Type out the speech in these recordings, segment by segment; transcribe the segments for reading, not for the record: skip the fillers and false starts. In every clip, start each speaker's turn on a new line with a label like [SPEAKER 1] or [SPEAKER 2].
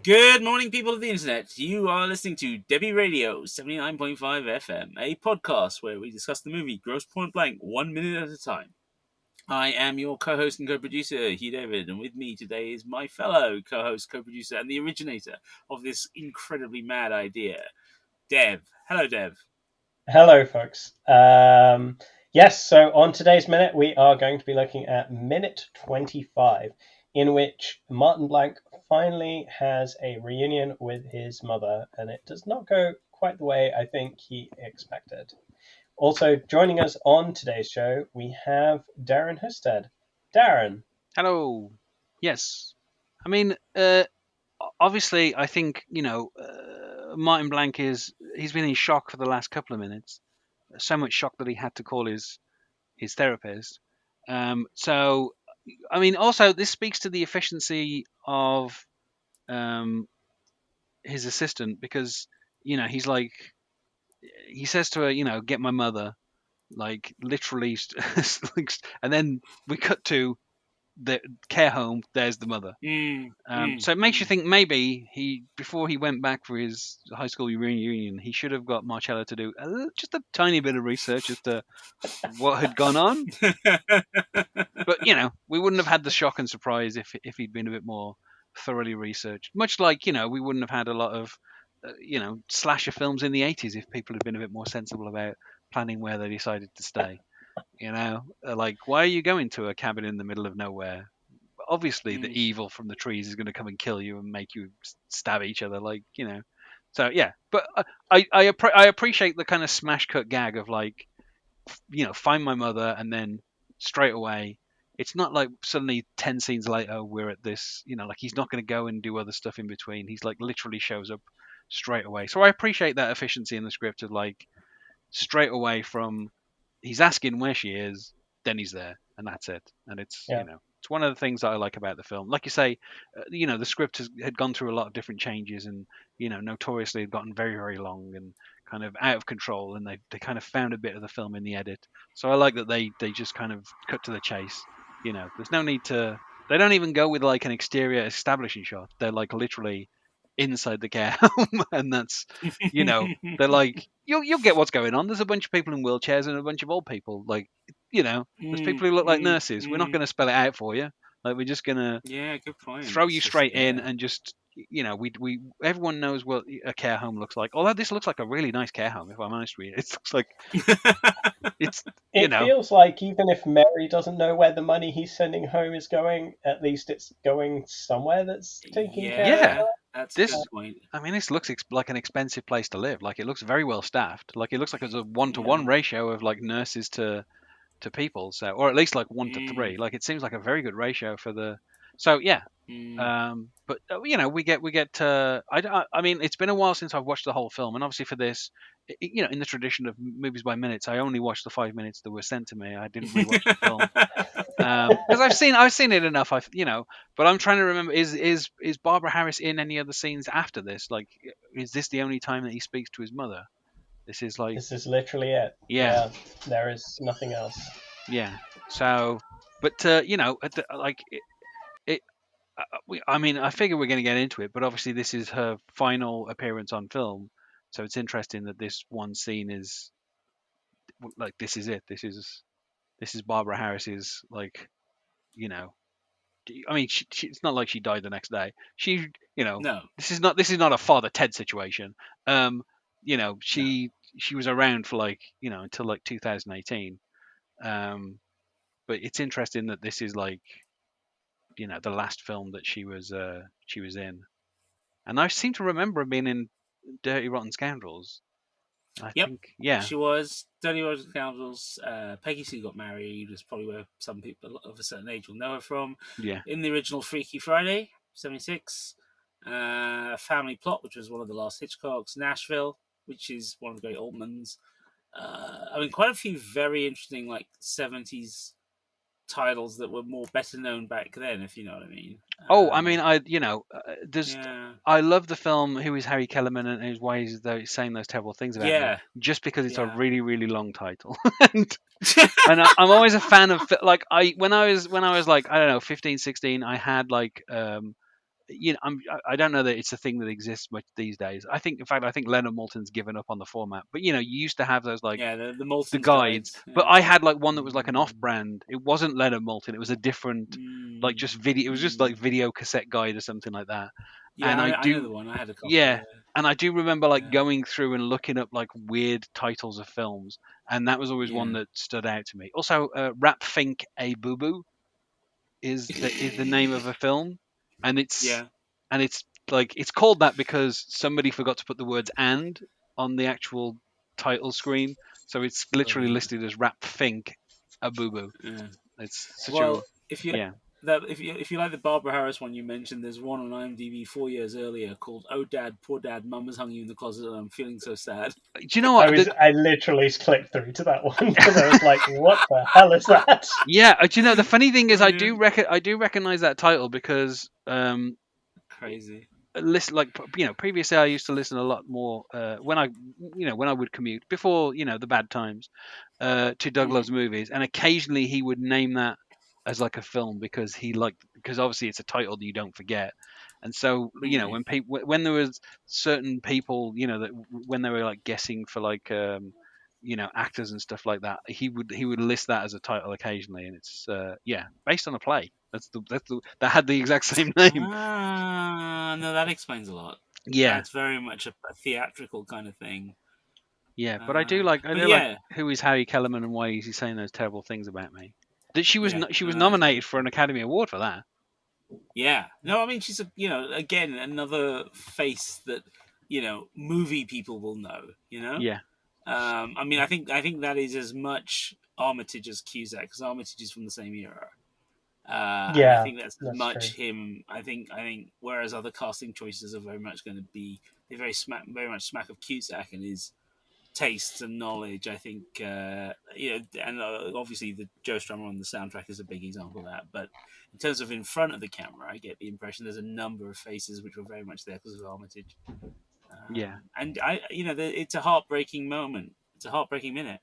[SPEAKER 1] Good morning, people of the internet. You are listening to Debi Radio 79.5 FM, a podcast where we discuss the movie Grosse Pointe Blank 1 minute at a time. I am your co-host and co-producer, Hugh David, and with me today is my fellow co-host, co-producer, and the originator of this incredibly mad idea, Dev. Hello, Dev.
[SPEAKER 2] Hello, folks. Yes, so on today's minute, we are going to be looking at minute 25, in which Martin Blank finally has a reunion with his mother, and it does not go quite the way I think he expected. Also, joining us on today's show, we have Darren Husted. Darren.
[SPEAKER 3] Hello. Yes. I mean, obviously, I think, Martin Blank he's been in shock for the last couple of minutes. So much shock that he had to call his therapist. So, I mean, also, this speaks to the efficiency of his assistant because, he's like, he says to her, get my mother, like literally, and then we cut to the care home. There's the mother. So it makes you think maybe before he went back for his high school reunion, he should have got Marcella to do just a tiny bit of research as to what had gone on. But we wouldn't have had the shock and surprise if he'd been a bit more thoroughly researched. Much like we wouldn't have had a lot of slasher films in the 80s if people had been a bit more sensible about planning where they decided to stay. Like, why are you going to a cabin in the middle of nowhere? Obviously, the evil from the trees is going to come and kill you and make you stab each other. So yeah. But I appreciate the kind of smash cut gag of like, find my mother and then straight away. It's not like suddenly 10 scenes later we're at this. Like he's not going to go and do other stuff in between. He's like literally shows up straight away. So I appreciate that efficiency in the script of like straight away from he's asking where she is, then he's there, and that's it. And it's it's one of the things that I like about the film. Like you say, the script had gone through a lot of different changes, and notoriously had gotten very very long and kind of out of control. And they kind of found a bit of the film in the edit. So I like that they just kind of cut to the chase. There's no need to. They don't even go with like an exterior establishing shot. They're like literally inside the care home, and that's they're like you'll get what's going on. There's a bunch of people in wheelchairs and a bunch of old people. Like there's people who look like nurses. We're not going to spell it out for you. Like we're just gonna
[SPEAKER 1] good point.
[SPEAKER 3] throw you straight in and just we everyone knows what a care home looks like. Although this looks like a really nice care home, if I'm honest with you. It looks like
[SPEAKER 2] it feels like even if Mary doesn't know where the money he's sending home is going, at least it's going somewhere that's taking care of.
[SPEAKER 1] That's a good point.
[SPEAKER 3] I mean, this looks like an expensive place to live. Like it looks very well staffed. Like it looks like it's a 1-to-1 ratio of like nurses to people. So, or at least like 1-to-3. Like it seems like a very good ratio for the. So yeah. But we get. I mean, it's been a while since I've watched the whole film, and obviously for this, in the tradition of movies by minutes, I only watched the 5 minutes that were sent to me. I didn't rewatch the film because I've seen it enough. But I'm trying to remember: is Barbara Harris in any other scenes after this? Like, is this the only time that he speaks to his mother? This is
[SPEAKER 2] literally it. Yeah, there is nothing else.
[SPEAKER 3] Yeah. So, but I mean, I figure we're going to get into it, but obviously this is her final appearance on film, so it's interesting that this one scene is like this is it. This is Barbara Harris's like, I mean, it's not like she died the next day.
[SPEAKER 1] No.
[SPEAKER 3] This is not a Father Ted situation. She was around for like until like 2018. But it's interesting that this is like the last film that she was in, and I seem to remember being in Dirty Rotten Scoundrels. I think
[SPEAKER 1] she was Dirty Rotten Scoundrels. Peggy Sue Got Married was probably where some people of a certain age will know her from.
[SPEAKER 3] Yeah.
[SPEAKER 1] In the original Freaky Friday, 76. Family Plot, which was one of the last Hitchcocks. Nashville, which is one of the great Altmans. I mean, quite a few very interesting like 70s titles that were better known back then, if you know what I mean.
[SPEAKER 3] I mean, I love the film Who is Harry Kellerman and why he's saying those terrible things about me, just because it's a really really long title. and I'm always a fan of like when I was like I don't know 15, 16, I had like I don't know that it's a thing that exists much these days. In fact, I think Leonard Maltin's given up on the format. But you used to have those like
[SPEAKER 1] Yeah, the
[SPEAKER 3] the
[SPEAKER 1] Molson's
[SPEAKER 3] guides.
[SPEAKER 1] guides.
[SPEAKER 3] But
[SPEAKER 1] Yeah.
[SPEAKER 3] I had like one that was like an off-brand. It wasn't Leonard Maltin. It was a different, like just video. It was just like video cassette guide or something like that.
[SPEAKER 1] Yeah,
[SPEAKER 3] And I
[SPEAKER 1] I know
[SPEAKER 3] do,
[SPEAKER 1] the one. I had a copy.
[SPEAKER 3] yeah. And I do remember like
[SPEAKER 1] Yeah.
[SPEAKER 3] going through and looking up like weird titles of films, and that was always one
[SPEAKER 1] Yeah.
[SPEAKER 3] that stood out to me. Also, Rap Fink A Boo Boo is the name of a film, and it's
[SPEAKER 1] Yeah.
[SPEAKER 3] and it's like it's called that because somebody forgot to put the words "and" on the actual title screen, so it's literally
[SPEAKER 1] Brilliant.
[SPEAKER 3] listed as Rap Fink A Boo Boo.
[SPEAKER 1] Yeah.
[SPEAKER 3] It's such a
[SPEAKER 1] Well, if you
[SPEAKER 3] yeah.
[SPEAKER 1] if you like the Barbara Harris one you mentioned, there's one on IMDb 4 years earlier called "Oh Dad, Poor Dad, Mum has hung you in the closet and I'm feeling so sad."
[SPEAKER 3] Do you know what?
[SPEAKER 2] I literally clicked through to that one because I was like, what the hell is that?
[SPEAKER 3] Yeah, do you know the funny thing is
[SPEAKER 1] Brilliant.
[SPEAKER 3] I do recognize that title because
[SPEAKER 1] Crazy.
[SPEAKER 3] listen like previously I used to listen a lot more when I would commute before the bad times to Doug
[SPEAKER 1] Mm.
[SPEAKER 3] Loves Movies, and occasionally he would name that as like a film because because obviously it's a title that you don't forget. And so
[SPEAKER 1] Right.
[SPEAKER 3] when there was certain people that when they were like guessing for like actors and stuff like that, he would list that as a title occasionally, and it's based on a play. That had the exact same name.
[SPEAKER 1] No, that explains a lot.
[SPEAKER 3] Yeah,
[SPEAKER 1] That's very much a theatrical kind of thing.
[SPEAKER 3] yeah, but I
[SPEAKER 1] But
[SPEAKER 3] do like
[SPEAKER 1] yeah,
[SPEAKER 3] who is Harry Kellerman and why is he saying those terrible things about me? That
[SPEAKER 1] yeah,
[SPEAKER 3] she was
[SPEAKER 1] no, that's
[SPEAKER 3] nominated
[SPEAKER 1] good.
[SPEAKER 3] for an Academy Award for that.
[SPEAKER 1] Yeah, no, I mean she's again another face that movie people will know.
[SPEAKER 3] Yeah,
[SPEAKER 1] I mean I think that is as much Armitage as Cusack because Armitage is from the same era. And I
[SPEAKER 2] Yeah,
[SPEAKER 1] think that's as
[SPEAKER 2] that's true.
[SPEAKER 1] much him. I think whereas other casting choices are very much going to be they very much smack of Cusack and his tastes and knowledge. I think and obviously the Joe Strummer on the soundtrack is a big example of that. But in terms of in front of the camera, I get the impression there's a number of faces which were very much there because of Armitage.
[SPEAKER 3] yeah,
[SPEAKER 1] And it's a heartbreaking moment. It's a heartbreaking minute.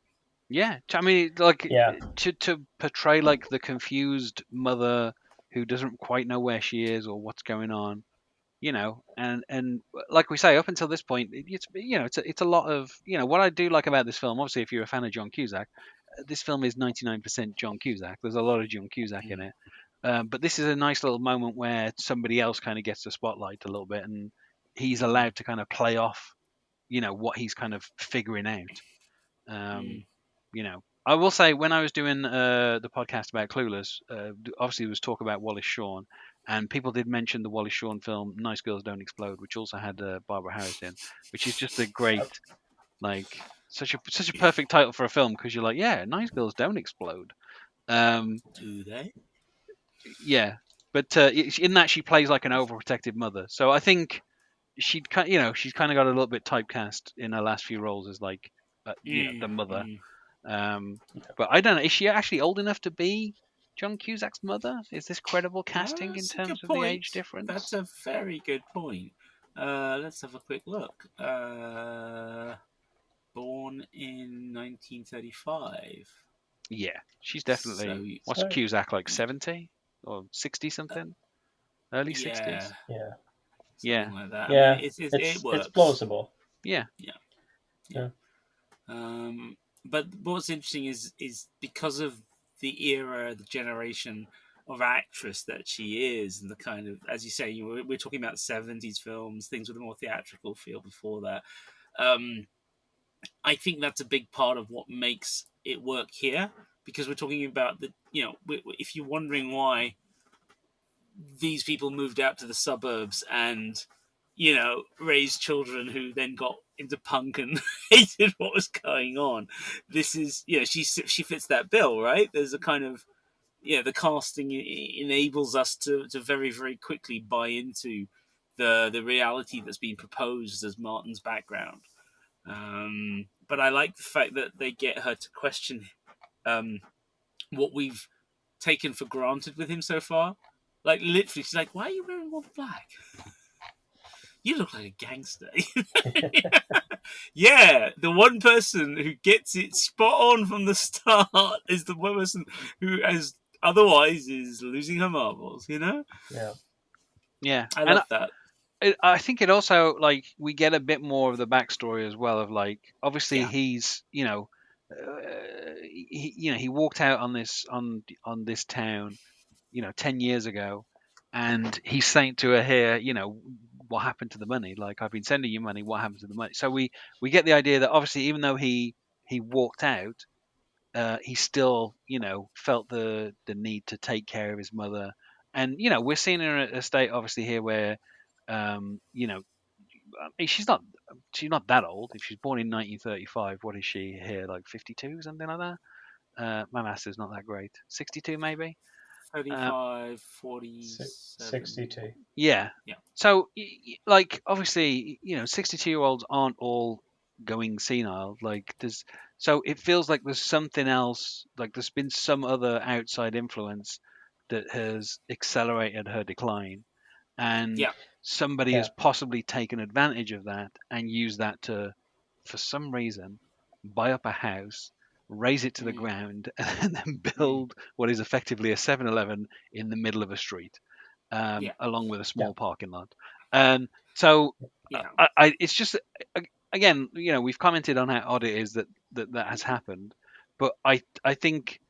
[SPEAKER 3] yeah. I mean, like
[SPEAKER 2] Yeah,
[SPEAKER 3] to portray like the confused mother who doesn't quite know where she is or what's going on. And like we say, up until this point, it's a lot of what I do like about this film. Obviously, if you're a fan of John Cusack, this film is 99% John Cusack. There's a lot of John Cusack in
[SPEAKER 1] Mm,
[SPEAKER 3] it, but this is a nice little moment where somebody else kind of gets the spotlight a little bit, and he's
[SPEAKER 1] mm,
[SPEAKER 3] allowed to kind of play off, what he's kind of figuring out. Um,
[SPEAKER 1] mm.
[SPEAKER 3] I will say when I was doing the podcast about Clueless, obviously there was talk about Wallace Shawn, and people did mention the Wallace Shawn film "Nice Girls Don't Explode," which also had Barbara Harris in, which is just a great, like, such a
[SPEAKER 1] Yeah.
[SPEAKER 3] perfect title for a film because you're like, yeah, nice girls don't explode. Um,
[SPEAKER 1] Do they?
[SPEAKER 3] yeah, but in that she plays like an overprotective mother, so I think she's kind of got a little bit typecast in her last few roles as like, the
[SPEAKER 1] Mm,
[SPEAKER 3] mother.
[SPEAKER 1] mm.
[SPEAKER 3] Um, but I don't know. Is she actually old enough to be John Cusack's mother? Is this credible casting in
[SPEAKER 1] That's a good
[SPEAKER 3] terms of the age
[SPEAKER 1] point.
[SPEAKER 3] difference?
[SPEAKER 1] That's a very good point. Let's have a quick look. Born in 1935.
[SPEAKER 3] Yeah, she's
[SPEAKER 1] So,
[SPEAKER 3] definitely. What's
[SPEAKER 2] so
[SPEAKER 3] Cusack like 70 or 60 something? Early
[SPEAKER 1] yeah,
[SPEAKER 3] 60s?
[SPEAKER 1] something
[SPEAKER 3] Yeah,
[SPEAKER 1] like that. I mean,
[SPEAKER 2] yeah,
[SPEAKER 1] it
[SPEAKER 2] it's
[SPEAKER 1] works.
[SPEAKER 2] plausible.
[SPEAKER 3] yeah,
[SPEAKER 1] Yeah, yeah.
[SPEAKER 2] Yeah,
[SPEAKER 1] But what's interesting is because of the era, the generation of actress that she is, and the kind of, as you say, we're talking about 70s films, things with a more theatrical feel before that. Um, I think that's a big part of what makes it work here because we're talking about if you're wondering why these people moved out to the suburbs and raised children who then got into punk and hated what was going on, this is she fits that bill, right? There's a kind of the casting enables us to very very quickly buy into the reality that's being proposed as Martin's background. But I like the fact that they get her to question um, what we've taken for granted with him so far. Like literally, she's like, "Why are you wearing all black? You look like a gangster." Yeah, the one person who gets it spot on from the start is the one person who, as otherwise, is losing her marbles.
[SPEAKER 2] yeah.
[SPEAKER 3] Yeah,
[SPEAKER 1] I
[SPEAKER 3] and
[SPEAKER 1] love that.
[SPEAKER 3] I think it also like we get a bit more of the backstory as well of like obviously
[SPEAKER 1] Yeah.
[SPEAKER 3] he's he walked out on this town 10 years ago, and he's saying to her here, what happened to the money? Like, I've been sending you money, what happened to the money? So we get the idea that obviously even though he walked out, he still felt the need to take care of his mother. And we're seeing her in a state obviously here where um you know I mean, she's not that old. If she's born in 1935, what is she here, like 52, something like that? My maths is not that great. 62 maybe. uh,
[SPEAKER 1] 35, 47.
[SPEAKER 2] 62.
[SPEAKER 3] yeah.
[SPEAKER 1] Yeah.
[SPEAKER 3] So like obviously 62-year-olds aren't all going senile. Like so it feels like there's something else, like there's been some other outside influence that has accelerated her decline, and
[SPEAKER 1] Yeah.
[SPEAKER 3] somebody has
[SPEAKER 2] Yeah.
[SPEAKER 3] possibly taken advantage of that and used that to, for some reason, buy up a house, raise it to the
[SPEAKER 1] Mm.
[SPEAKER 3] ground, and then
[SPEAKER 1] Mm.
[SPEAKER 3] build what is effectively a 7-Eleven in the middle of a street,
[SPEAKER 1] Yeah.
[SPEAKER 3] along with a
[SPEAKER 2] Yeah.
[SPEAKER 3] small parking lot. So
[SPEAKER 1] Yeah.
[SPEAKER 3] it's just again, we've commented on how odd it is that has happened, but I think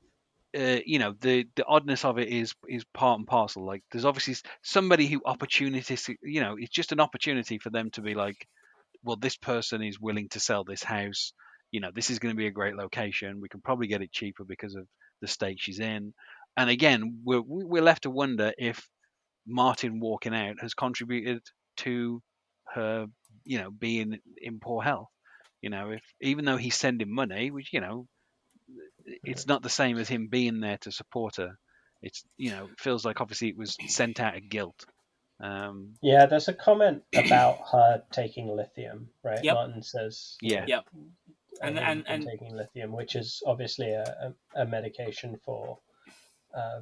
[SPEAKER 3] the oddness of it is part and parcel. Like there's obviously somebody who opportunistic, it's just an opportunity for them to be like, well, this person is willing to sell this house. This is going to be a great location. We can probably get it cheaper because of the state she's in. And again, we're left to wonder if Martin walking out has contributed to her, being in poor health. If even though he's sending money, which it's not the same as him being there to support her. It's it feels like obviously it was sent out of guilt.
[SPEAKER 2] Yeah, there's a comment about her taking lithium, right?
[SPEAKER 1] Yep.
[SPEAKER 2] Martin says,
[SPEAKER 3] Yeah,
[SPEAKER 1] Yep.
[SPEAKER 2] I
[SPEAKER 1] And
[SPEAKER 2] hear
[SPEAKER 1] and
[SPEAKER 2] you've been
[SPEAKER 1] and
[SPEAKER 2] taking lithium, which is obviously a medication for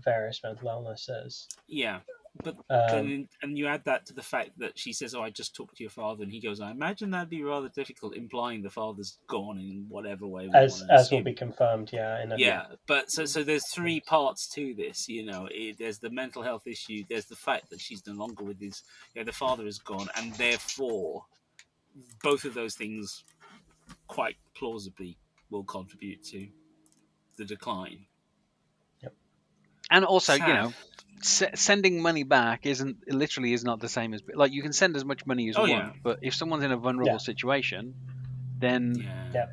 [SPEAKER 2] various mental illnesses.
[SPEAKER 1] yeah, but
[SPEAKER 2] Um,
[SPEAKER 1] then and you add that to the fact that she says, "Oh, I just talked to your father," and he goes, "I imagine that'd be rather difficult," implying the father's gone in whatever way we want to
[SPEAKER 2] as will
[SPEAKER 1] assume.
[SPEAKER 2] be confirmed, yeah, in a
[SPEAKER 3] yeah,
[SPEAKER 1] Yeah, but so there's three parts to this. There's the mental health issue. There's the fact that she's no longer with his. The father is gone, and therefore both of those things quite plausibly will contribute to the decline.
[SPEAKER 2] Yep.
[SPEAKER 3] and also
[SPEAKER 1] Sad.
[SPEAKER 3] sending money back is not the same as like you can send as much money as you
[SPEAKER 1] Oh yeah,
[SPEAKER 3] want, but if someone's in a vulnerable
[SPEAKER 2] Yeah,
[SPEAKER 3] situation, then
[SPEAKER 1] yeah,
[SPEAKER 2] yeah,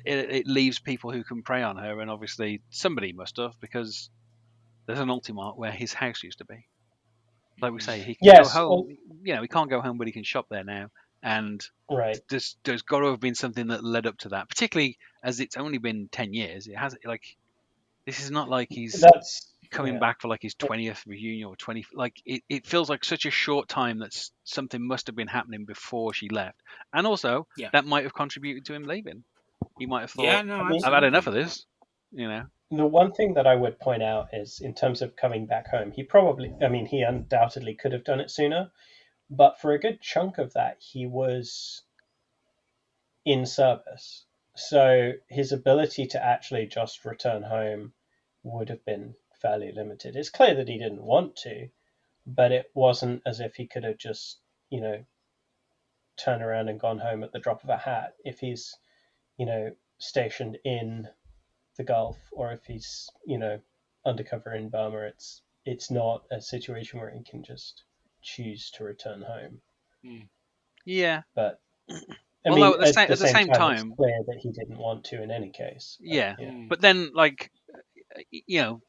[SPEAKER 3] it leaves people who can prey on her, and obviously somebody must have, because there's an Ultimart where his house used to be. Like we say, he can go
[SPEAKER 2] yes,
[SPEAKER 3] home. He can't go home, but he can shop there now. And
[SPEAKER 2] right.
[SPEAKER 3] there's got to have been something that led up to that. Particularly as it's only been 10 years. It has like this is not like he's
[SPEAKER 2] That's
[SPEAKER 3] coming
[SPEAKER 2] yeah,
[SPEAKER 3] back for like his 20th reunion or 20. Like it feels like such a short time that something must have been happening before she left. And also
[SPEAKER 1] yeah,
[SPEAKER 3] that might have contributed to him leaving. He might have
[SPEAKER 1] yeah.
[SPEAKER 3] thought,
[SPEAKER 1] No,
[SPEAKER 2] I mean,
[SPEAKER 3] I've had enough
[SPEAKER 1] absolutely.
[SPEAKER 3] of this. You know.
[SPEAKER 2] the one thing that I would point out is in terms of coming back home, he undoubtedly could have done it sooner, but for a good chunk of that, he was in service. So his ability to actually just return home would have been fairly limited. It's clear that he didn't want to, but it wasn't as if he could have just, turned around and gone home at the drop of a hat. If he's, stationed in the Gulf, or if he's, undercover in Burma, it's not a situation where he can just choose to return home.
[SPEAKER 1] Mm.
[SPEAKER 3] Yeah.
[SPEAKER 2] But I
[SPEAKER 3] Although
[SPEAKER 2] mean,
[SPEAKER 3] at the
[SPEAKER 2] at
[SPEAKER 3] same
[SPEAKER 2] the
[SPEAKER 3] at the
[SPEAKER 2] same
[SPEAKER 3] same
[SPEAKER 2] time, it's
[SPEAKER 3] time,
[SPEAKER 2] clear that he didn't want to in any case. But
[SPEAKER 3] yeah.
[SPEAKER 2] yeah,
[SPEAKER 1] Mm.
[SPEAKER 3] But then like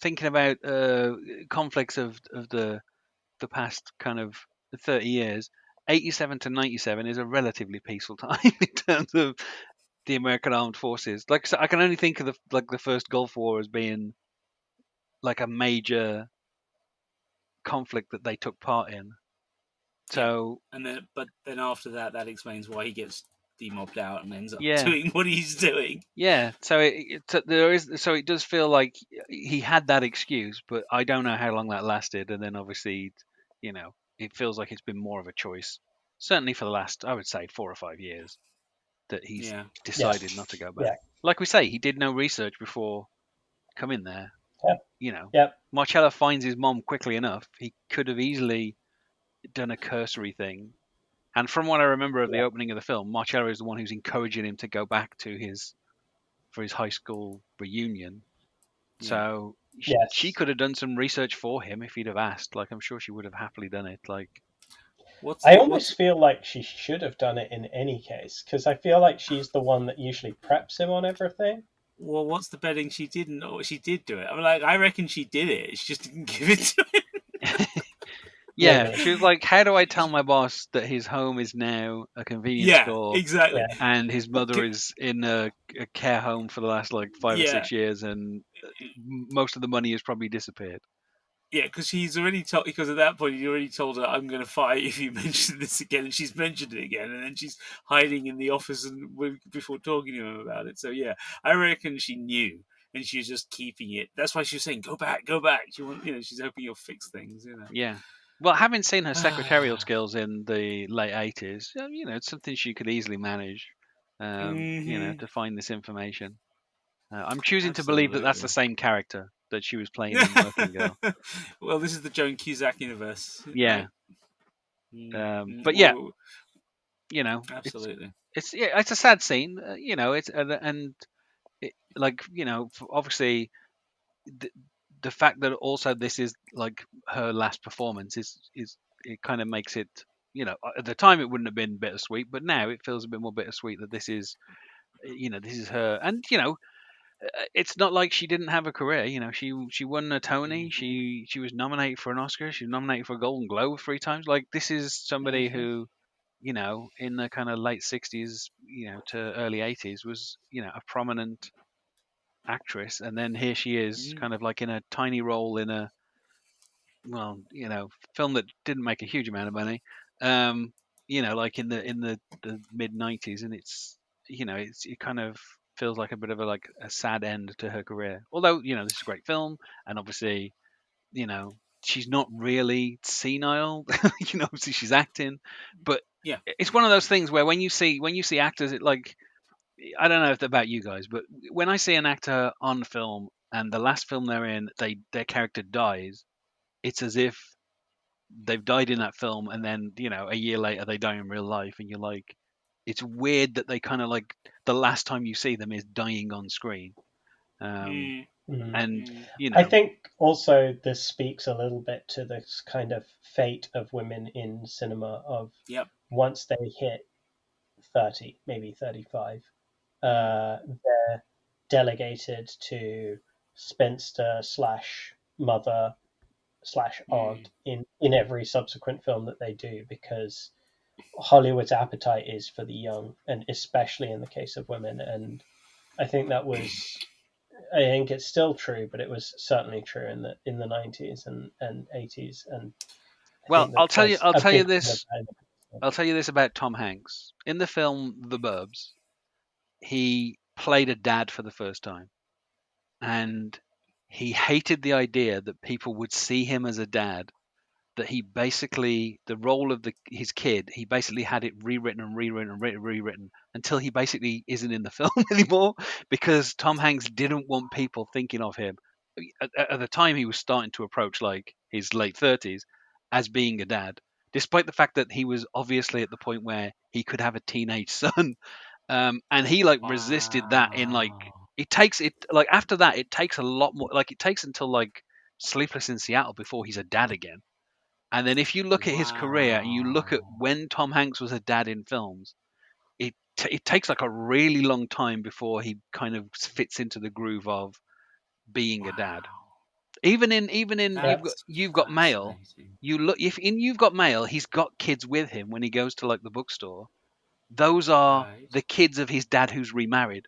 [SPEAKER 3] thinking about conflicts of the past kind of 30 years, 87 to 97 is a relatively peaceful time in terms of the American armed forces. Like so I can only think of the first Gulf War as being like a major conflict that they took part in.
[SPEAKER 1] Yeah,
[SPEAKER 3] So
[SPEAKER 1] but then after that, that explains why he gets demobbed out and ends up
[SPEAKER 3] yeah,
[SPEAKER 1] doing what he's doing.
[SPEAKER 3] yeah. So it does feel like he had that excuse, but I don't know how long that lasted. And then obviously, it feels like it's been more of a choice, certainly for the last, I would say, 4 or 5 years, that he's
[SPEAKER 1] Yeah,
[SPEAKER 2] yeah,
[SPEAKER 3] decided not to go back.
[SPEAKER 2] yeah,
[SPEAKER 3] Like we say, he did no research before coming there.
[SPEAKER 2] yep,
[SPEAKER 3] You know,
[SPEAKER 2] yep,
[SPEAKER 3] Marcella finds his mom quickly enough. He could have easily done a cursory thing. And from what I remember of the
[SPEAKER 2] Yeah.
[SPEAKER 3] opening of the film, Marcello is the one who's encouraging him to go back to his high school reunion.
[SPEAKER 1] Yeah.
[SPEAKER 3] So she
[SPEAKER 2] Yes.
[SPEAKER 3] could have done some research for him if he'd have asked. Like, I'm sure she would have happily done it. Like,
[SPEAKER 2] I
[SPEAKER 1] What's
[SPEAKER 2] almost feel like she should have done it in any case, because I feel like she's the one that usually preps him on everything.
[SPEAKER 1] what's the betting she didn't, or she did do it? I'm like, I reckon she did it. She just didn't give it to him.
[SPEAKER 3] yeah,
[SPEAKER 2] Maybe.
[SPEAKER 3] she was like, "How do I tell my boss that his home is now a convenience
[SPEAKER 1] Yeah,
[SPEAKER 3] store
[SPEAKER 1] exactly.
[SPEAKER 2] Yeah.
[SPEAKER 3] and his mother
[SPEAKER 1] C-
[SPEAKER 3] is in a care home for the last like 5 or 6
[SPEAKER 1] Yeah,
[SPEAKER 3] years, and most of the money has probably disappeared."
[SPEAKER 1] yeah, because he's already told. Because at that point, he already told her, "I'm going to fight if you mention this again," and she's mentioned it again, and then she's hiding in the office and before talking to him about it. So yeah, I reckon she knew, and she was just keeping it. That's why she was saying, "Go back, go back." She want, she's hoping you'll fix things.
[SPEAKER 3] Yeah. Well, having seen her secretarial
[SPEAKER 1] Ah.
[SPEAKER 3] skills in the late 80s, it's something she could easily manage,
[SPEAKER 1] Mm-hmm.
[SPEAKER 3] to find this information. I'm choosing to believe that that's the
[SPEAKER 1] Absolutely.
[SPEAKER 3] same character that she was playing in Working Girl.
[SPEAKER 1] Well, this is the Joan Cusack universe,
[SPEAKER 3] Yeah.
[SPEAKER 1] right? Mm-hmm.
[SPEAKER 3] But yeah,
[SPEAKER 1] Well,
[SPEAKER 3] you know,
[SPEAKER 1] absolutely.
[SPEAKER 3] it's a sad scene, it's and like obviously the, the fact that also this is like her last performance is it kind of makes it, at the time it wouldn't have been bittersweet, but now it feels a bit more bittersweet that this is her. And it's not like she didn't have a career. She won a Tony,
[SPEAKER 1] Mm-hmm.
[SPEAKER 3] she was nominated for an Oscar, she was nominated for a Golden Globe 3 times. Like, this is somebody
[SPEAKER 1] Mm-hmm.
[SPEAKER 3] who, in the kind of late 60s, to early 80s, was, a prominent actress. And then here she is,
[SPEAKER 1] Mm-hmm.
[SPEAKER 3] kind of like in a tiny role in a, well, film that didn't make a huge amount of money. Like in the mid 90s, and it kind of feels like a bit of a sad end to her career. Although, this is a great film, and obviously, you know, she's not really senile. Obviously she's acting, but
[SPEAKER 1] Yeah.
[SPEAKER 3] it's one of those things where when you see actors, it like, I don't know if about you guys, but when I see an actor on film and the last film they're in, their character dies, it's as if they've died in that film, and then a year later they die in real life, and you're like, it's weird that they kind of like, the last time you see them is dying on screen. um
[SPEAKER 1] Mm-hmm.
[SPEAKER 2] Mm.
[SPEAKER 3] and
[SPEAKER 2] I think also this speaks a little bit to this kind of fate of women in cinema of
[SPEAKER 1] Yep.
[SPEAKER 2] once they hit 30, maybe 35,
[SPEAKER 1] Mm.
[SPEAKER 2] they're delegated to spinster slash mother slash
[SPEAKER 1] Mm.
[SPEAKER 2] aunt in every subsequent film that they do, because Hollywood's appetite is for the young, and especially in the case of women. And I think that was, I think it's still true, but it was certainly true in the 90s and 80s. And I
[SPEAKER 3] Well,
[SPEAKER 2] think
[SPEAKER 3] I'll
[SPEAKER 2] that
[SPEAKER 3] tell you
[SPEAKER 2] there's
[SPEAKER 3] I'll
[SPEAKER 2] a
[SPEAKER 3] tell you
[SPEAKER 2] big kind of
[SPEAKER 3] this
[SPEAKER 2] element.
[SPEAKER 3] I'll tell you this about Tom Hanks. In the film The Burbs, he played a dad for the first time, and he hated the idea that people would see him as a dad, that he basically, the role of his kid, he basically had it rewritten and rewritten and rewritten until he basically isn't in the film anymore, because Tom Hanks didn't want people thinking of him at the time he was starting to approach like his late 30s as being a dad, despite the fact that he was obviously at the point where he could have a teenage son. And he like resisted that in like,
[SPEAKER 1] Wow.
[SPEAKER 3] it takes it like, after that it takes a lot more, like it takes until like Sleepless in Seattle before he's a dad again. And then if you look at his career and you look at
[SPEAKER 1] Wow.
[SPEAKER 3] when Tom Hanks was a dad in films, it takes like a really long time before he kind of fits into the groove of being a dad.
[SPEAKER 1] Wow.
[SPEAKER 3] Even in
[SPEAKER 1] That's
[SPEAKER 3] you've got Mail.
[SPEAKER 1] fascinating.
[SPEAKER 3] You look, if in You've Got Mail, he's got kids with him when he goes to like the bookstore. Those are
[SPEAKER 1] Right.
[SPEAKER 3] the kids of his dad who's remarried.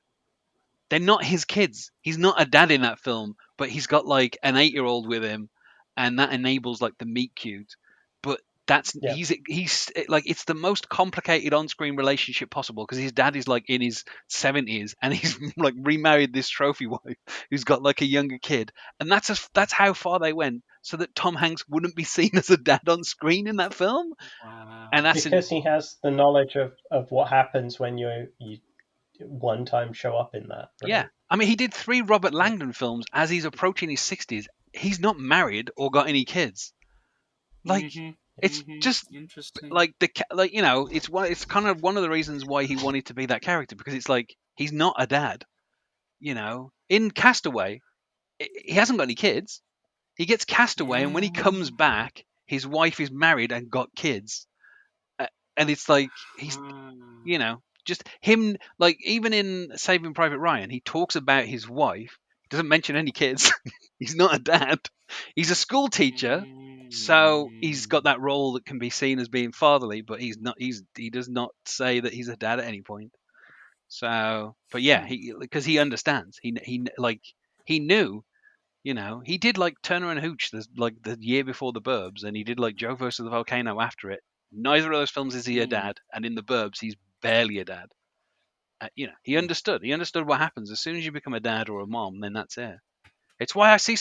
[SPEAKER 3] They're not his kids. He's not a dad in that film, but he's got like an 8-year-old with him, and that enables like the meet cute. But that's
[SPEAKER 2] Yeah,
[SPEAKER 3] he's like, it's the most complicated on-screen relationship possible, because his dad is like in his 70s, and he's like remarried this trophy wife who's got like a younger kid, and that's how far they went, so that Tom Hanks wouldn't be seen as a dad on screen in that film. And
[SPEAKER 1] Wow.
[SPEAKER 3] that's in
[SPEAKER 2] because he has the knowledge of what happens when you one time show up in that,
[SPEAKER 3] Yeah.
[SPEAKER 2] right?
[SPEAKER 3] I mean, he did 3 Robert
[SPEAKER 2] Yeah.
[SPEAKER 3] Langdon films as he's approaching his 60s. He's not married or got any kids. Like,
[SPEAKER 1] Mm-hmm.
[SPEAKER 3] It's just
[SPEAKER 1] Interesting.
[SPEAKER 3] like it's kind of one of the reasons why he wanted to be that character, because it's like he's not a dad. In Castaway, he hasn't got any kids. He gets cast away, and when he comes
[SPEAKER 1] Yeah.
[SPEAKER 3] back, his wife is married and got kids. And it's like he's, just him. Like even in Saving Private Ryan, he talks about his wife. He doesn't mention any kids. He's not a dad. He's a school teacher, so he's got that role that can be seen as being fatherly, but he's not. He does not say that he's a dad at any point. So, but yeah, because he understands. He knew. He did like Turner and Hooch the year before the Burbs, and he did like Joe versus the Volcano after it. Neither of those films is he a dad, and in the Burbs he's barely a dad. He understood. He understood what happens as soon as you become a dad or a mom. Then that's it. It's why I see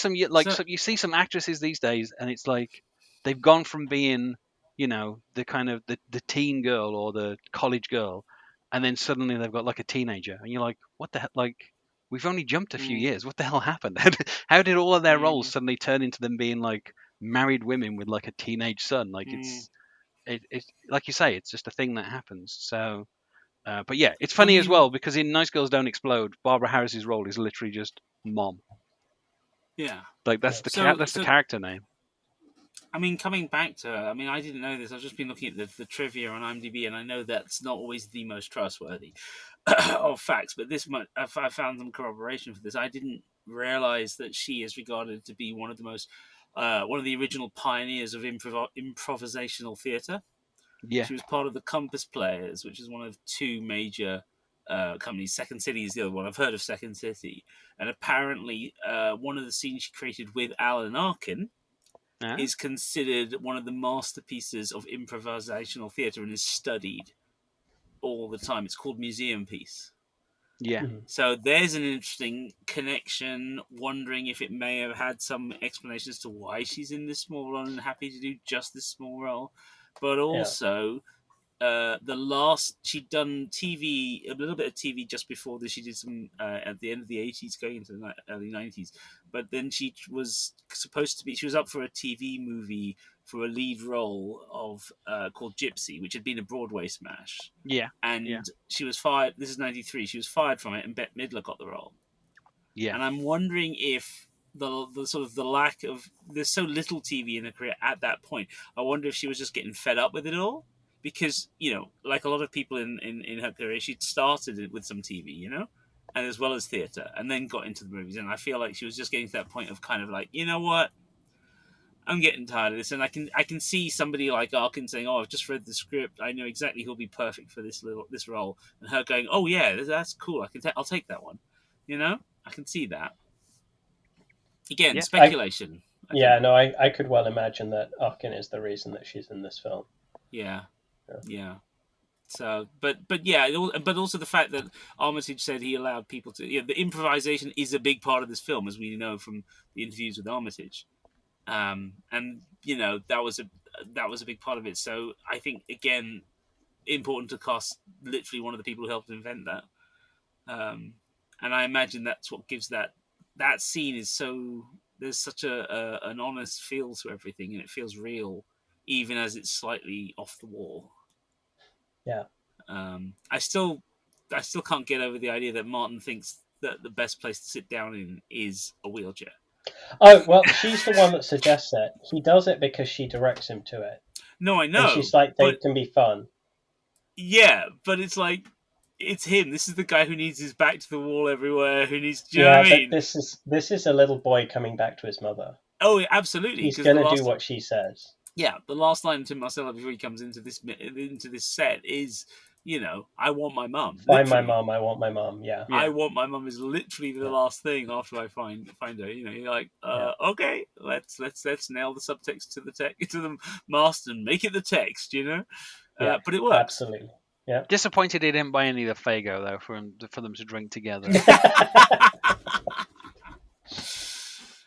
[SPEAKER 3] you see some actresses these days, and it's like they've gone from being, the kind of the teen girl or the college girl, and then suddenly they've got like a teenager, and you're like, what the hell? Like, we've only jumped a few years. What the hell happened? How did all of their roles suddenly turn into them being like married women with like a teenage son? Like it's like you say, it's just a thing that happens. So, but yeah, it's
[SPEAKER 1] I
[SPEAKER 3] funny as
[SPEAKER 1] mean,
[SPEAKER 3] well because in Nice Girls Don't Explode, Barbara Harris's role is literally just mom.
[SPEAKER 1] yeah.
[SPEAKER 3] Like that's that's the character name.
[SPEAKER 1] I mean, coming back to her, I mean, I didn't know this. I've just been looking at the trivia on IMDb, and I know that's not always the most trustworthy of facts, but I found some corroboration for this. I didn't realize that she is regarded to be one of the original pioneers of improvisational theatre.
[SPEAKER 3] Yeah,
[SPEAKER 1] She was part of the Compass Players, which is one of two major companies. Second City is the other one. I've heard of Second City, and apparently, one of the scenes she created with Alan Arkin is considered one of the masterpieces of improvisational theatre and is studied all the time. It's called Museum Piece.
[SPEAKER 3] yeah,
[SPEAKER 1] So there's an interesting connection, wondering if it may have had some explanation as to why she's in this small role and happy to do just this small role. But also, the last she'd done TV, a little bit of TV just before this. She did some at the end of the 80s, going into the early 90s. But then she was up for a TV movie for a lead role of called Gypsy, which had been a Broadway smash.
[SPEAKER 3] yeah,
[SPEAKER 1] And she was fired. This is 93. She was fired from it, and Bette Midler got the role.
[SPEAKER 3] yeah.
[SPEAKER 1] And I'm wondering if the sort of the lack of there's so little TV in her career at that point. I wonder if she was just getting fed up with it all, because like a lot of people in her career, she started it with some TV, and as well as theatre, and then got into the movies. And I feel like she was just getting to that point of kind of like, you know what, I'm getting tired of this, and I can see somebody like Arkin saying, "Oh, I've just read the script. I know exactly who'll be perfect for this role," and her going, "Oh yeah, that's cool. I'll take that one." I can see that. Again,
[SPEAKER 3] Yeah.
[SPEAKER 1] speculation.
[SPEAKER 2] I could well imagine that Arkin is the reason that she's in this film.
[SPEAKER 1] Yeah. So, but yeah, but also the fact that Armitage said he allowed people to. The improvisation is a big part of this film, as we know from the interviews with Armitage, and that was a big part of it. So I think, again, important to cast literally one of the people who helped invent that, and I imagine that's what gives that scene is so. There's such an honest feel to everything, and it feels real, even as it's slightly off the wall.
[SPEAKER 2] Yeah.
[SPEAKER 1] I still can't get over the idea that Martin thinks that the best place to sit down in is a wheelchair.
[SPEAKER 2] Oh, well, she's the one that suggests it. He does it because she directs him to it.
[SPEAKER 1] No, I know.
[SPEAKER 2] And she's like, they can be fun.
[SPEAKER 1] Yeah, but it's like, it's him. This is the guy who needs his back to the wall everywhere, who needs... Do you know what I mean?
[SPEAKER 2] But this is a little boy coming back to his mother.
[SPEAKER 1] Oh, absolutely.
[SPEAKER 2] He's going to do what she says.
[SPEAKER 1] Yeah, the last line to Marcella before he comes into this set is, I want my mum.
[SPEAKER 2] Find my mum. I want my mum. Yeah.
[SPEAKER 1] I want my mum is literally the last thing after I find her. You're like, okay, let's nail the subtext to the mast and make it the text. But it works.
[SPEAKER 2] Absolutely. Yeah.
[SPEAKER 3] Disappointed he didn't buy any of the Faygo though for them to drink together.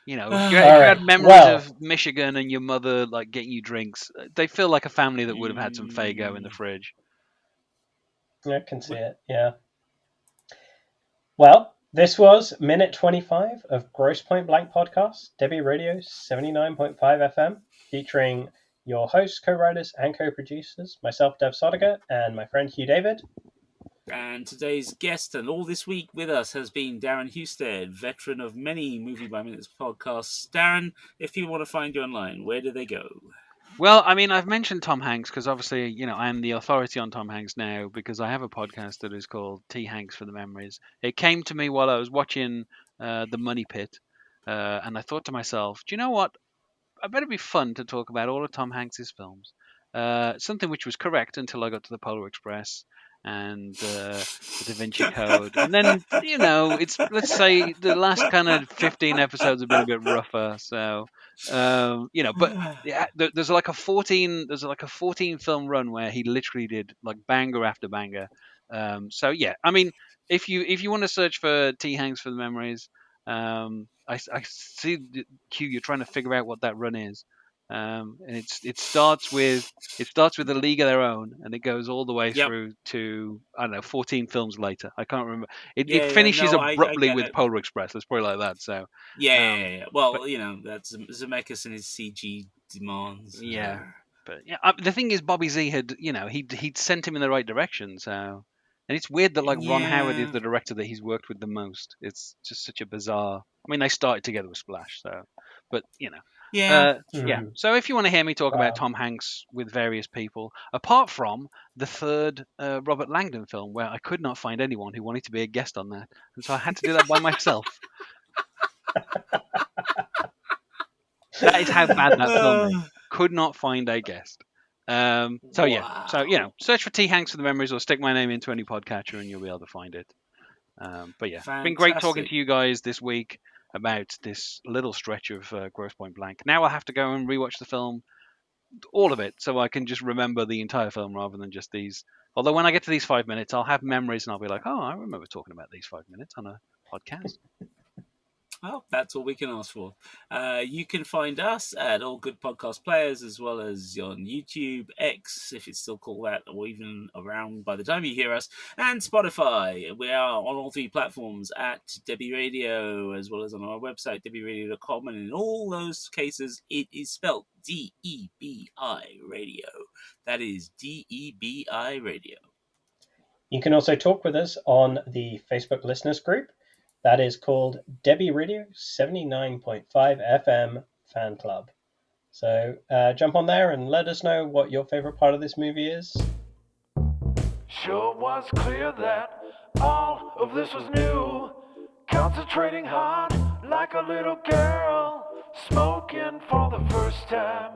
[SPEAKER 3] You had memories of Michigan and your mother like getting you drinks. They feel like a family that would have had some Faygo in the fridge.
[SPEAKER 2] I can see it. Yeah. Well, this was minute 25 of Grosse Pointe Blank podcast, Debi Radio 79.5 FM, featuring Your hosts, co-writers, and co-producers, myself, Dev Sodiger, and my friend Hugh David.
[SPEAKER 1] And today's guest and all this week with us has been Darren Husted, veteran of many Movie by Minutes podcasts. Darren, if people want to find you online, where do they go?
[SPEAKER 3] Well, I mean, I've mentioned Tom Hanks because obviously, I'm the authority on Tom Hanks now because I have a podcast that is called T Hanks for the Memories. It came to me while I was watching The Money Pit, and I thought to myself, do you know what? I bet it'd be fun to talk about all of Tom Hanks's films. Something which was correct until I got to the Polar Express and the Da Vinci Code, and then let's say the last kind of 15 episodes have been a bit rougher. So but yeah, there's like a 14 film run where he literally did like banger after banger. So yeah, I mean, if you want to search for T Hanks for the Memories, I see Hugh, you're trying to figure out what that run is, and it starts with A League of Their Own, and it goes all the way
[SPEAKER 1] Yep.
[SPEAKER 3] through to, I don't know, 14 films later. I can't remember. It
[SPEAKER 1] Yeah,
[SPEAKER 3] finishes
[SPEAKER 1] no, I
[SPEAKER 3] abruptly
[SPEAKER 1] get
[SPEAKER 3] with
[SPEAKER 1] it.
[SPEAKER 3] Polar Express. Let's put it like that. So
[SPEAKER 1] Yeah.
[SPEAKER 3] but
[SPEAKER 1] Well, that's Zemeckis and his CG demands.
[SPEAKER 3] yeah, the thing is, Bobby Z had, he'd sent him in the right direction. So, and it's weird that like Ron Howard is
[SPEAKER 1] Yeah.
[SPEAKER 3] the director that he's worked with the most. It's just such a bizarre. I mean, they started together with Splash, so, but
[SPEAKER 1] Yeah.
[SPEAKER 3] yeah. So if you want to hear me talk about
[SPEAKER 2] Wow.
[SPEAKER 3] Tom Hanks with various people, apart from the third Robert Langdon film, where I could not find anyone who wanted to be a guest on that, and so I had to do that by myself. That is how bad that film is. Could not find a guest. So yeah. So
[SPEAKER 1] Wow.
[SPEAKER 3] search for T Hanks for the Memories, or stick my name into any podcatcher, and you'll be able to find it. But yeah, it's been great talking
[SPEAKER 1] Fantastic.
[SPEAKER 3] to you guys this week about this little stretch of Grosse Pointe Blank. Now I'll have to go and rewatch the film, all of it, so I can just remember the entire film rather than just these. Although when I get to these 5 minutes, I'll have memories and I'll be like, oh, I remember talking about these 5 minutes on a podcast.
[SPEAKER 1] Well, that's all we can ask for. You can find us at all good podcast players, as well as on YouTube, X, if it's still called that, or even around by the time you hear us, and Spotify. We are on all three platforms at Debi Radio, as well as on our website, debiradio.com. And in all those cases, it is spelled DEBI Radio. That is DEBI Radio.
[SPEAKER 2] You can also talk with us on the Facebook listeners group. That is called Debi Radio 79.5 FM Fan Club. So jump on there and let us know what your favorite part of this movie is.
[SPEAKER 4] Sure was clear that all of this was new. Concentrating hard like a little girl, smoking for the first time.